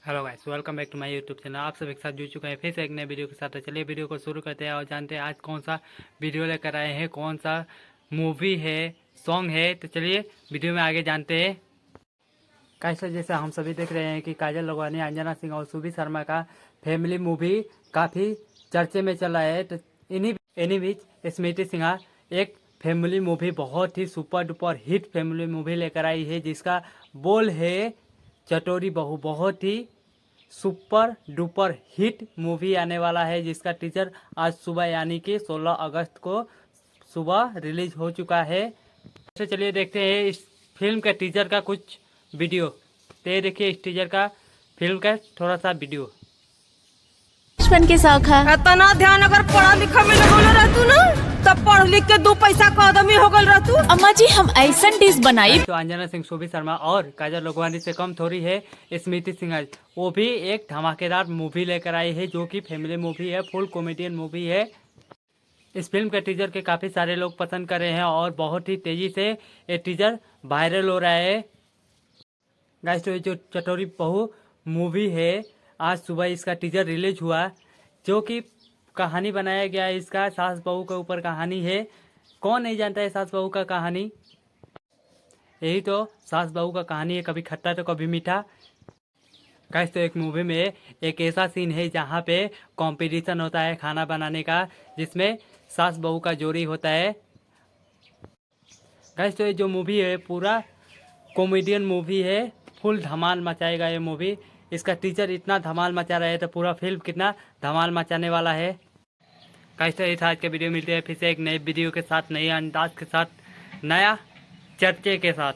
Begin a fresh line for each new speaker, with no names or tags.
Hello guys, welcome back to my YouTube channel. आप सब एक साथ जुड़ चुके हैं फिर से एक नए वीडियो के साथ। तो चलिए वीडियो को शुरू करते हैं और जानते हैं आज कौन सा वीडियो लेकर आए हैं, कौन सा मूवी है, सॉन्ग है। तो चलिए वीडियो में आगे जानते हैं। कैसे जैसे हम सभी देख रहे हैं कि काजल लखवानी, अंजना सिंह और सुबी शर्मा का फैमिली मूवी काफ़ी चर्चे में चला है। तो इन्हीं बीच स्मृति सिन्हा एक फैमिली मूवी, बहुत ही super duper hit family movie लेकर आई है, जिसका बोल है चटोरी बहू। बहुत ही सुपर डुपर हिट मूवी आने वाला है, जिसका टीजर आज सुबह यानी कि 16 अगस्त को सुबह रिलीज हो चुका है। तो चलिए देखते हैं इस फिल्म का टीजर का कुछ वीडियो। तो ये देखिए इस टीजर का फिल्म का थोड़ा सा वीडियो।
बचपन के शौक है।
इतना ध्यान अगर पढ़ा लिखा में लगौले रहतू ना, तब पढ़ लिख के 2 पैसा का आदमी हो गल रहतू।
अम्मा जी हम ऐसा डिश बनाई।
तो अंजना सिंह, सुबी शर्मा और काजल लखवानी से कम थोड़ी है स्मृति सिन्हा। वो भी एक धमाकेदार मूवी लेकर आई है, जो कि फैमिली मूवी है, फुल कॉमेडियन मूवी है। इस फिल्म के टीजर के काफ़ी सारे लोग पसंद कर रहे हैं और बहुत ही तेज़ी से ये टीजर वायरल हो रहा है। गाइस, तो ये जो चटोरी बहू मूवी है, आज सुबह इसका टीजर रिलीज हुआ, जो कि कहानी बनाया गया है इसका सास बहू के ऊपर कहानी है। कौन नहीं जानता है सास बहू का कहानी। यही तो सास बहू का कहानी है, कभी खट्टा तो कभी मीठा। गाइस, तो एक मूवी में एक ऐसा सीन है जहाँ पे कंपटीशन होता है खाना बनाने का, जिसमें सास बहू का जोड़ी होता है। गाइस, तो ये जो मूवी है पूरा कॉमेडियन मूवी है, फुल धमाल मचाएगा ये मूवी। इसका टीचर इतना धमाल मचा रहा है तो पूरा फिल्म कितना धमाल मचाने वाला है। गाइस, तो इस आज के वीडियो मिलते हैं फिर से एक नए वीडियो के साथ, नए अंदाज के साथ, नया चर्चे के साथ।